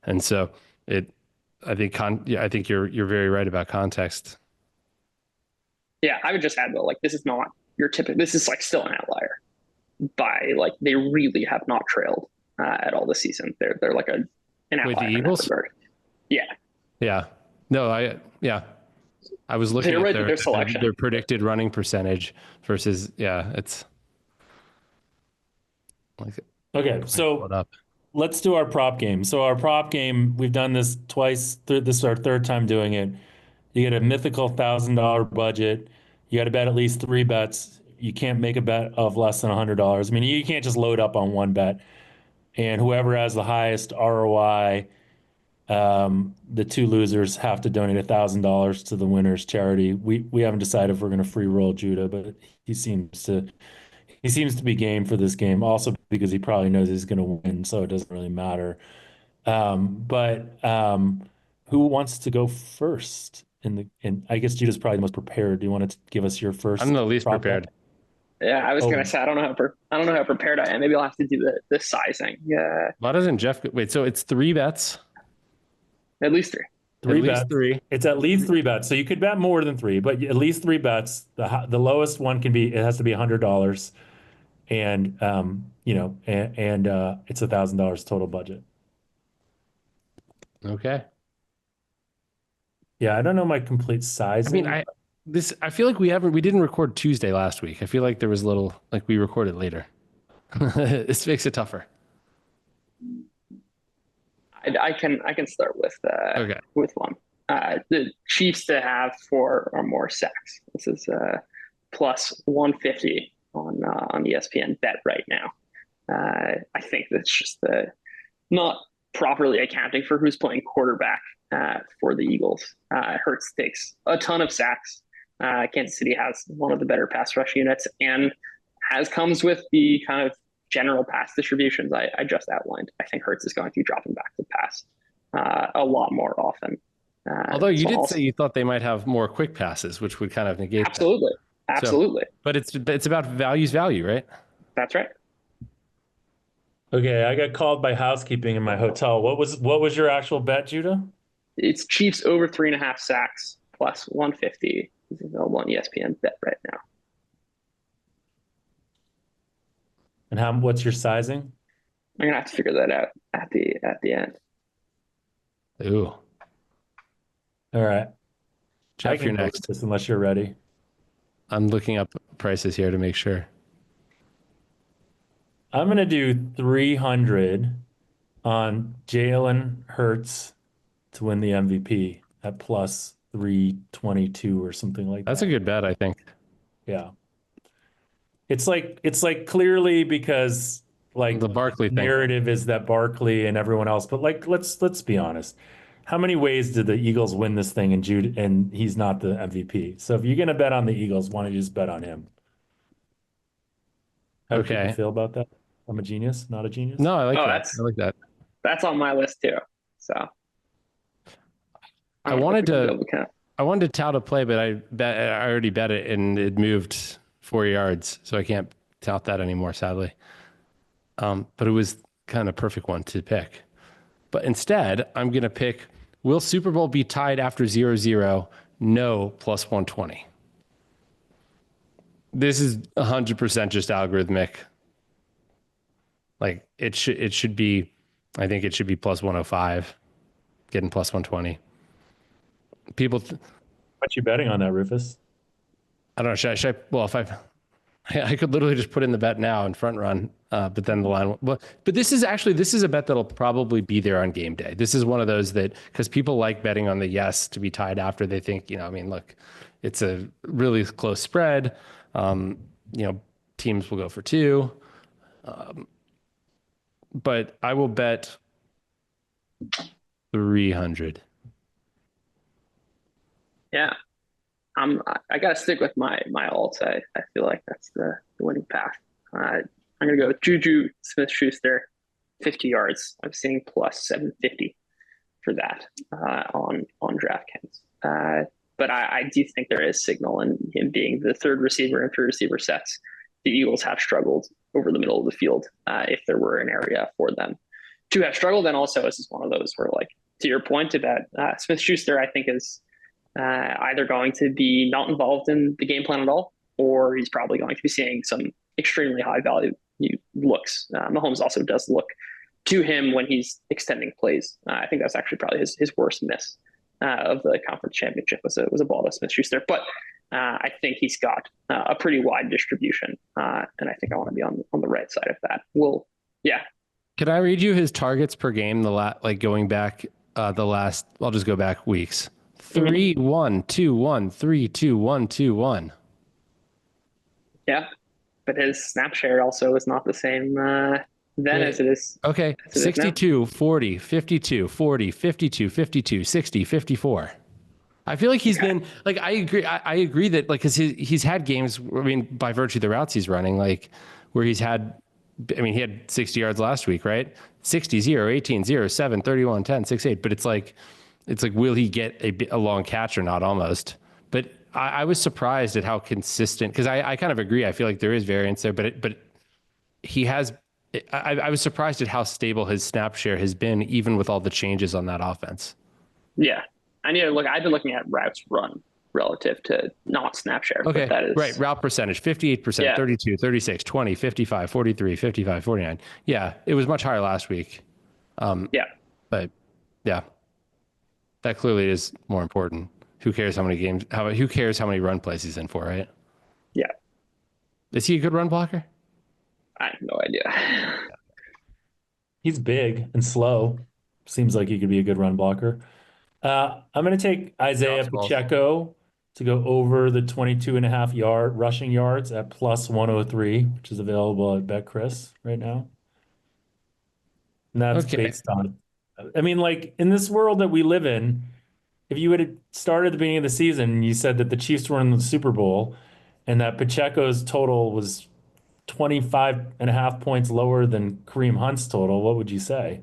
And so I think you're very right about context. Yeah, I would just add though, like this is not your typical. This is like still an outlier. By like they really have not trailed at all this season. They're like an outlier with the Eagles. Yeah. Yeah. No, I was looking at their selection. Their predicted running percentage versus it's like Okay, so let's do our prop game. So our prop game, we've done this twice. This is our third time doing it. You get a mythical $1,000 budget. You got to bet at least 3 bets. You can't make a bet of less than $100. I mean, you can't just load up on one bet. And whoever has the highest ROI, the 2 losers have to donate $1,000 to the winner's charity. We haven't decided if we're going to free roll Judah, but he seems to be game for this game. Also because he probably knows he's going to win, so it doesn't really matter. But who wants to go first? I guess Judah's probably the most prepared. Do you want to give us your first? I'm the least prepared. Yeah, I was gonna say I don't know how prepared I am. Maybe I'll have to do the sizing. Yeah. Why doesn't Jeff wait? So it's 3 bets. At least 3. At least 3. It's at least 3 bets. So you could bet more than 3, but at least 3 bets. The lowest one it has to be $100, and it's $1,000 total budget. Okay. Yeah, I don't know my complete sizing. I mean, I feel like we didn't record Tuesday last week. I feel like there was we recorded later. This makes it tougher. I can start with with one. The Chiefs to have 4 or more sacks. This is plus 150 on ESPN bet right now. I think that's just not properly accounting for who's playing quarterback for the Eagles. Hurts takes a ton of sacks. Kansas City has one of the better pass rush units and comes with the kind of general pass distributions I just outlined. I think Hurts is going to be dropping back to pass a lot more often. Although you did say you thought they might have more quick passes, which would kind of negate absolutely. that. Absolutely. But it's about value, right? That's right. Okay, I got called by housekeeping in my hotel. What was your actual bet, Judah? It's Chiefs over 3.5 sacks plus 150. It's available on ESPN bet right now. And what's your sizing? I'm gonna have to figure that out at the end. Ooh. All right. Jeff, you're next. Unless you're ready. I'm looking up prices here to make sure. I'm going to do 300 on Jalen Hurts to win the MVP at plus 322 or something like that. That's a good bet, I think. Yeah. It's like clearly because the Barkley narrative is that Barkley and everyone else, but let's be honest. How many ways did the Eagles win this thing and he's not the MVP? So if you're going to bet on the Eagles, why don't you just bet on him? How do people feel about that? I'm a genius, not a genius? No, I like that. I like that. That's on my list too. So I wanted to tout a play, but I already bet it and it moved 4 yards, so I can't tout that anymore, sadly. But it was kind of a perfect one to pick. But instead, I'm going to pick, will Super Bowl be tied after 0-0? No, plus 120. This is 100% just algorithmic. Like it should be, I think it should be plus 105, getting plus 120. People, What you betting on that, Rufus? I don't know. Well, if I could literally just put in the bet now and front run, but then the line. Well, but this is a bet that'll probably be there on game day. This is one of those that because people like betting on the yes to be tied after they think I mean, look, it's a really close spread. Um, Teams will go for two, but I will bet 300. Yeah, I gotta stick with my alts. I feel like that's the winning path. I'm gonna go with Juju Smith-Schuster, 50 yards. I'm seeing plus 750 for that on DraftKings. But I do think there is signal in him being the third receiver in three receiver sets. The Eagles have struggled over the middle of the field if there were an area for them to have struggled. And also, this is one of those where, like, to your point about Smith Schuster, I think is either going to be not involved in the game plan at all, or he's probably going to be seeing some extremely high value looks. Mahomes also does look to him when he's extending plays. I think that's actually probably his worst miss of the conference championship was a ball to Smith Schuster. But I think he's got a pretty wide distribution, and I think I want to be on the right side of that. Yeah. Can I read you his targets per game? Going back the last, I'll just go back weeks. 3 1 2 1 3 2 1 2 1. Yeah, but his snap share also is not the same then as it is. Okay, 62 40 52 40 52 52 60 54. I feel like he's been like I agree that like because he's had games. I mean, by virtue of the routes he's running, like where he's had. I mean, he had 60 yards last week, right? 60 0 18 0 7 31 10 6 8. But it's like will he get a long catch or not? Almost. But I was surprised at how consistent because I kind of agree. I feel like there is variance there, but he has. I was surprised at how stable his snap share has been, even with all the changes on that offense. Yeah, I need to look. I've been looking at routes run relative to not snap share. Okay, but that is right. Route percentage, 58%, yeah. 32, 36, 20, 55, 43, 55, 49. Yeah, it was much higher last week. Yeah. But yeah, that clearly is more important. Who cares how many games, who cares how many run plays he's in for, right? Yeah. Is he a good run blocker? I have no idea. He's big and slow. Seems like he could be a good run blocker. I'm going to take Isaiah Bounce balls. Pacheco to go over the 22.5 yard rushing yards at plus 103, which is available at BetCris right now. And that's Okay. based on, I mean, like in this world that we live in, if you had started at the beginning of the season and you said that the Chiefs were in the Super Bowl and that Pacheco's total was 25.5 points lower than Kareem Hunt's total, what would you say?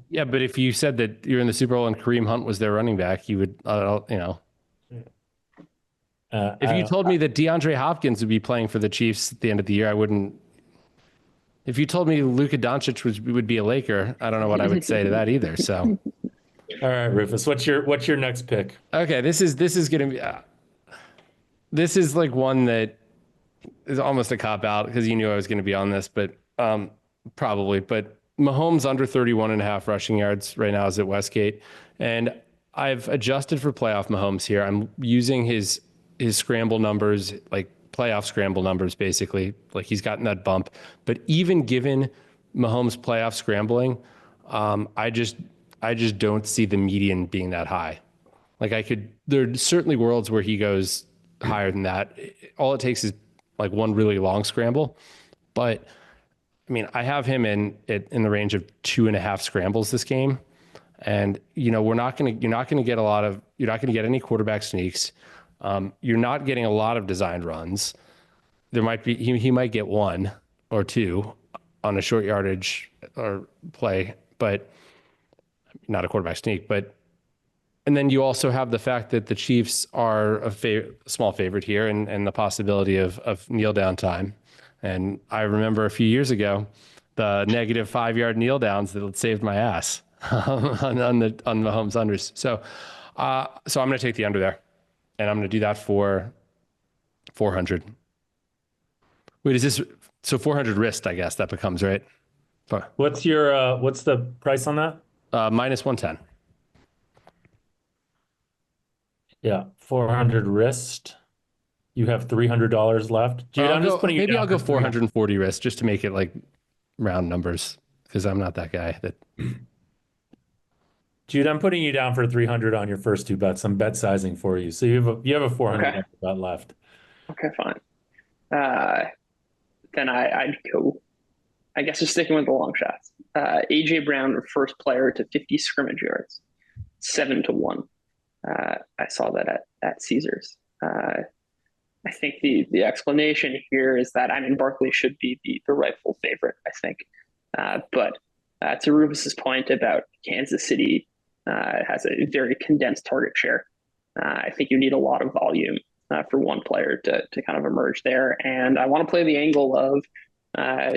Yeah, but if you said that you're in the Super Bowl and Kareem Hunt was their running back, you would, if you told me that DeAndre Hopkins would be playing for the Chiefs at the end of the year, I wouldn't. If you told me Luka Doncic would be a Laker, I don't know what I would say to that either. So, all right, Rufus, what's your next pick? okay, this is going to be this is like one that is almost a cop out because you knew I was going to be on this, but probably. But Mahomes under 31.5 rushing yards right now is at Westgate, and I've adjusted for playoff Mahomes here. I'm using his scramble numbers, like playoff scramble numbers, basically. Like he's gotten that bump. But even given Mahomes' playoff scrambling, I just don't see the median being that high. Like there are certainly worlds where he goes higher than that. All it takes is like one really long scramble. But I mean, I have him in the range of 2.5 scrambles this game. And, you're not going to get any quarterback sneaks. You're not getting a lot of designed runs. There might be, he might get one or two on a short yardage or play, but not a quarterback sneak. And then you also have the fact that the Chiefs are a small favorite here and the possibility of kneel down time. And I remember a few years ago, the negative 5-yard kneel downs that saved my ass on the Mahomes unders. So I'm going to take the under there, and I'm going to do that for 400. Wait, is this so 400 wrist? I guess that becomes right. What's the price on that? Minus 110. Yeah, 400 wrist. You have $300 left. Or Dude, I'm just putting you I'll down go for 440 risk just to make it like round numbers because I'm not that guy that. Jude, I'm putting you down for 300 on your first two bets. I'm bet sizing for you. So you have a Okay. $400 bet left. Okay, fine. Uh, then I'd go, I guess just sticking with the long shots. AJ Brown, first player to 50 scrimmage yards, 7-1. I saw that at Caesars. I think the explanation here is that I mean Barkley should be the rightful favorite. I think, but to Rufus's point about Kansas City has a very condensed target share. I think you need a lot of volume for one player to kind of emerge there, and I want to play the angle of uh,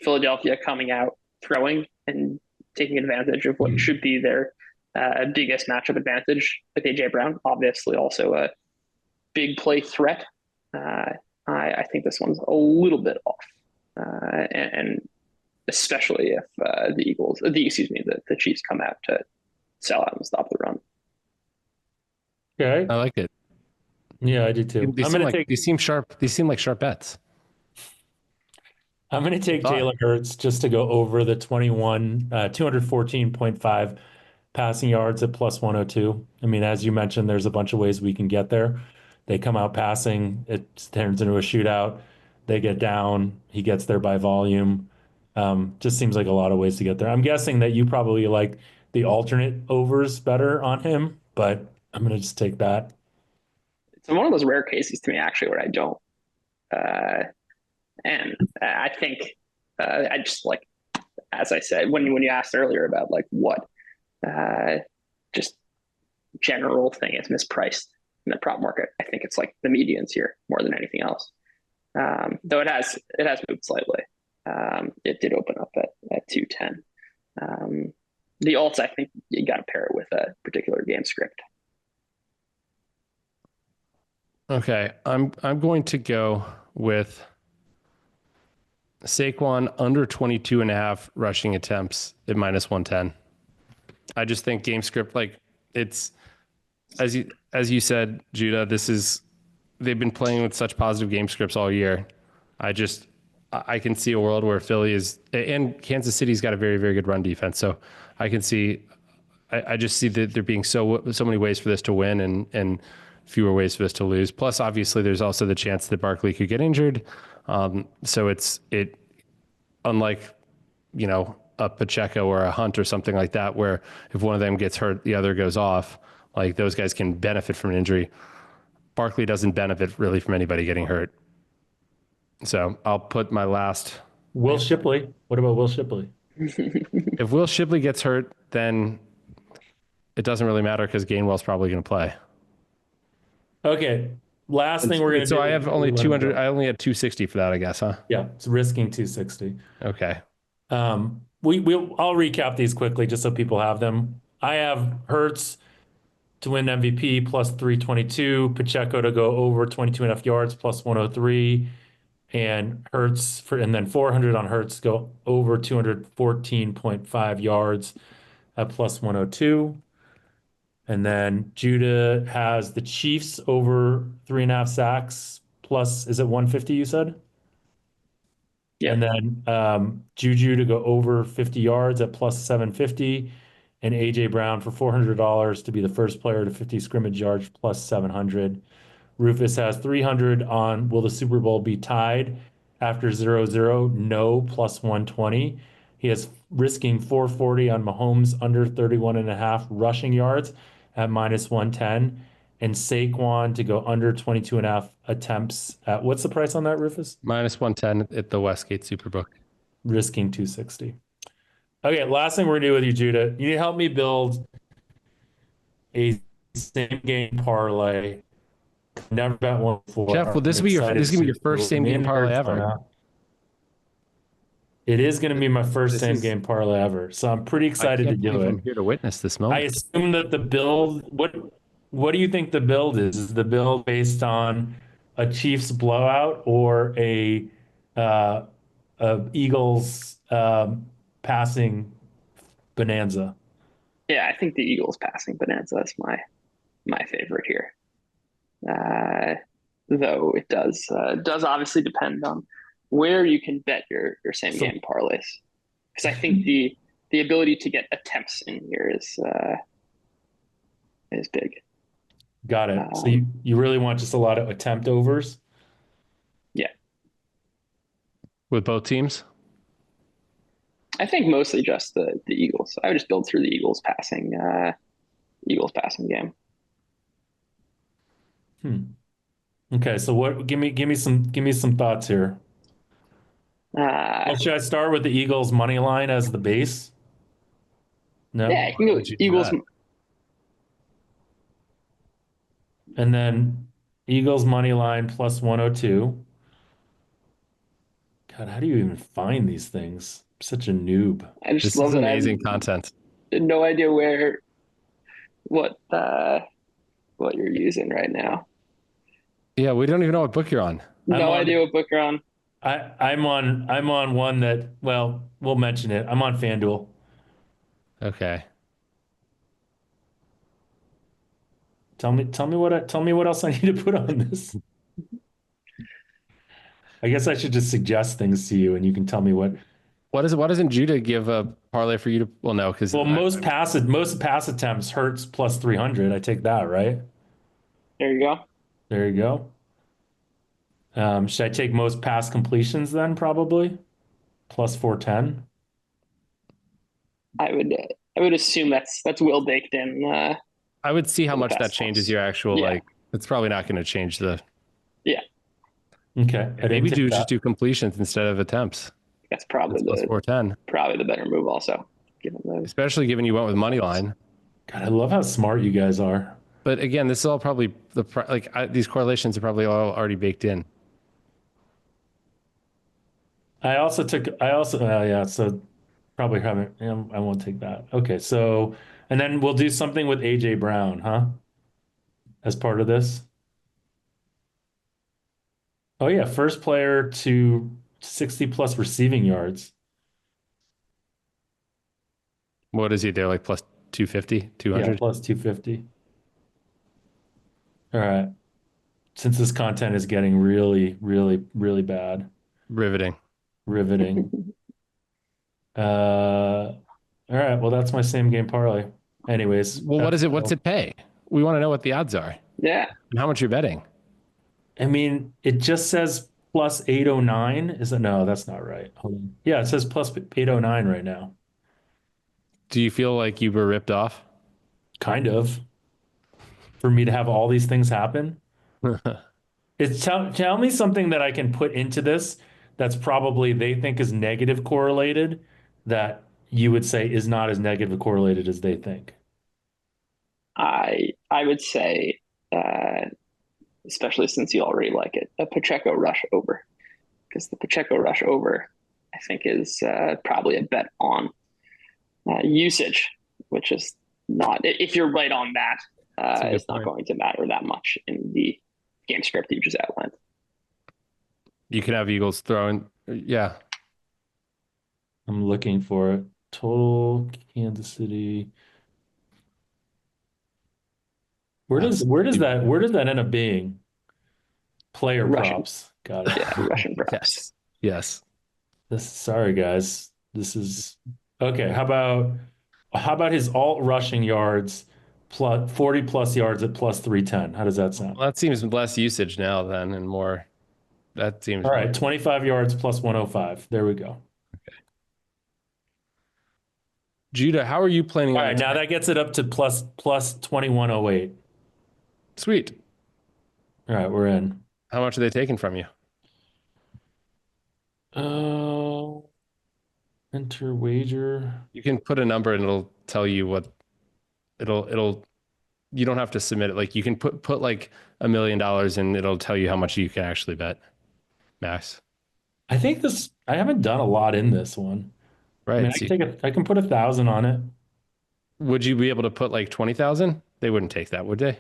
Philadelphia coming out throwing and taking advantage of what should be their biggest matchup advantage with AJ Brown. Obviously, also a big play threat. Uh, I think this one's a little bit off, and especially if the Eagles, excuse me, the Chiefs come out to sell out and stop the run. Okay. I like it. Yeah, I do too. They seem like they seem sharp. They seem like sharp bets. I'm going to I take thought. Jalen Hurts just to go over the 214.5 passing yards at plus 102. I mean, as you mentioned, there's a bunch of ways we can get there. They come out passing, it turns into a shootout. They get down, he gets there by volume. Just seems like a lot of ways to get there. I'm guessing that you probably like the alternate overs better on him, but I'm going to just take that. It's one of those rare cases to me, actually, where I don't. Uh, and I think I just like, as I said, when you asked earlier about like what uh, just general thing is mispriced in the prop market, I think it's like the medians here more than anything else. Though it has moved slightly. It did open up at 210. Um, the alts, I think you got to pair it with a particular game script. Okay, I'm going to go with Saquon under 22 and a half rushing attempts at minus 110. I just think game script, like it's as you said, Judah, they've been playing with such positive game scripts all year. I can see a world where Philly is, and Kansas City's got a very, very good run defense. So I can see, I just see that there being so many ways for this to win and fewer ways for this to lose. Plus, obviously, there's also the chance that Barkley could get injured. So unlike, a Pacheco or a Hunt or something like that, where if one of them gets hurt, the other goes off. Like those guys can benefit from an injury. Barkley doesn't benefit really from anybody getting hurt. So I'll put my last. Will Shipley. What about Will Shipley? If Will Shipley gets hurt, then it doesn't really matter because Gainwell's probably going to play. Okay. Last thing we're going to So do. I have only 200. I only had 260 for that, I guess, huh? Yeah, it's risking 260. Okay. I'll recap these quickly just so people have them. I have Hertz to win MVP plus 322, Pacheco to go over 22 and a half yards plus 103, and and then 400 on Hertz go over 214.5 yards at plus 102. And then Judah has the Chiefs over 3.5 sacks plus, is it 150 you said? Yep. And then Juju to go over 50 yards at plus 750, and AJ Brown for $400 to be the first player to 50 scrimmage yards plus 700. Rufus has 300 on will the Super Bowl be tied after 0-0? No, plus 120. He has risking 440 on Mahomes under 31 and a half rushing yards at minus 110, and Saquon to go under 22 and a half attempts at what's the price on that, Rufus? Minus 110 at the Westgate Superbook. Risking 260. Okay, last thing we're gonna do with you, Judah. You need to help me build a same game parlay. Never bet one Jeff, before. well, I'm excited this is gonna be your first to same game win parlay Hurts on ever. that. It is going to be my first This same is. game parlay ever, so I'm pretty I excited to can't do believe it. I'm here to witness this I moment. assume that the build. What do you think the build is? Is the build based on a Chiefs blowout or uh, a Eagles passing bonanza? Yeah, I think the Eagles passing bonanza is my favorite here. Uh, though it does obviously depend on where you can bet your same So game parlays. Because I think the ability to get attempts in here is big. got it. So Um, you really want just a lot of attempt overs? yeah, with both teams. I think mostly just the Eagles. I would just build through the Eagles passing game. Hmm. Okay, so what give me some thoughts here. Uh, Well, should I start with the Eagles money line as the base? yeah, No. you can Why go would you do Eagles. that? And then Eagles money line plus 102. God, how do you even find these things? I'm such a noob. I just This is love that I have amazing content. no idea what uh, what you're using right now. Yeah, we don't even know what book you're on. I'm No idea on what book you're on. I'm on one that, well, we'll mention it. I'm on FanDuel. Okay. Tell me what else I need to put on this. I guess I should just suggest things to you and you can tell me what. What is it? Why doesn't Judah give a parlay for you to? Well, no, because Well, most pass attempts hurts plus 300. I take that, right? There you go. There you go. Should I take most pass completions then, probably? Plus 410. I would assume that's well baked in I would see how for the much that past changes tense. your actual Yeah, like. It's probably not going to change the. yeah. Okay, I didn't Maybe take do that. just do completions instead of attempts. That's That's plus 410, probably the better move also, given the especially given you went with money results. line. God, I love how smart you guys are. But again, this is all probably these correlations are probably all already baked in. I also, yeah, so probably haven't, yeah, I won't take that. Okay, so, and then we'll do something with AJ Brown, huh? As part of this. Oh, yeah, first player to 60 plus receiving yards. What is he there? Like plus 250, Yeah, 200? plus 250. All right. Since this content is getting really, really, really bad, Riveting. riveting. All right, well, that's my same game parlay. Anyways, Well, what is it? What's it pay? We want to know what the odds are Yeah, and how much you're betting. I mean, it just says plus 809. Is it? No, that's not right. Hold on. Yeah, it says plus 809 right now. Do you feel like you were ripped off? Kind of. For me to have all these things happen. It's tell me something that I can put into this that's probably they think is negative correlated that you would say is not as negative correlated as they think. I would say, especially since you already like it, a Pacheco rush over, because the Pacheco rush over, I think, is probably a bet on usage, which is not. If you're right on that, That's a good it's not point. going to matter that much in the game script you just outlined. You could have Eagles throwing. Yeah. I'm looking for it. Total Kansas City. Where does that end up being? Player Russian, props. Got it. yeah, Russian props. Yes. Yes. This sorry guys. This is okay. How about his alt rushing yards plus 40 plus yards at plus 310? How does that sound? Well, that seems less usage now then and more. That seems All more. right, 25 yards plus 105. There we go. Judah, how are you planning All on right, now attack? that gets it up to plus 2108. Sweet. All right, we're in. How much are they taking from you? Oh, enter wager. You can put a number and it'll tell you what it'll you don't have to submit it. Like you can put like $1 million and it'll tell you how much you can actually bet max. I haven't done a lot in this one. I mean, Right. See, I can put 1,000 on it. would you be able to put like 20,000? They wouldn't take that, would they?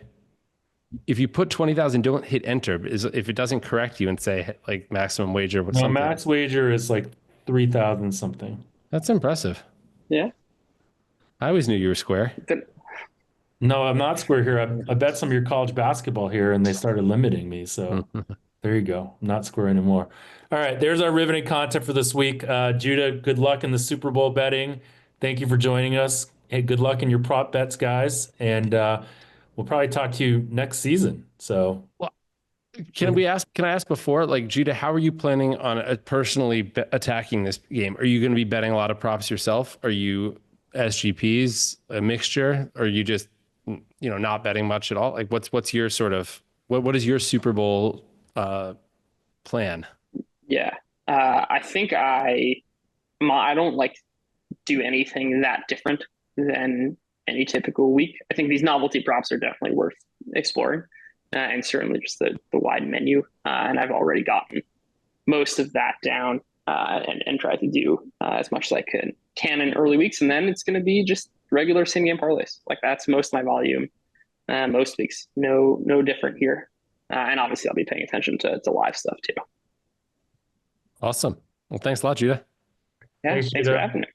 If you put 20,000, don't hit enter. If it doesn't correct you and say like maximum wager with No, something, max wager is like 3,000 something. that's impressive. Yeah, I always knew you were square. but No, I'm not square here. I bet some of your college basketball here and they started limiting me. So there you go. I'm not square anymore. All right, there's our riveting content for this week. Judah, good luck in the Super Bowl betting. Thank you for joining us. Hey, good luck in your prop bets, guys. And we'll probably talk to you next season. So Well, can I ask before, like, Judah, how are you planning on personally attacking this game? Are you going to be betting a lot of props yourself? Are you SGPs, a mixture? Or are you just, not betting much at all? Like, what's your sort of, what is your Super Bowl plan? Yeah. I think I don't like do anything that different than any typical week. I think these novelty props are definitely worth exploring, and certainly just the wide menu. And I've already gotten most of that down, and tried to do as much as I can in early weeks. And then it's going to be just regular same game parlays. Like that's most of my volume most weeks. No different here. And obviously, I'll be paying attention to live stuff too. Awesome. Well, thanks a lot, Judah. Yeah, thanks, thanks for Judah. having me.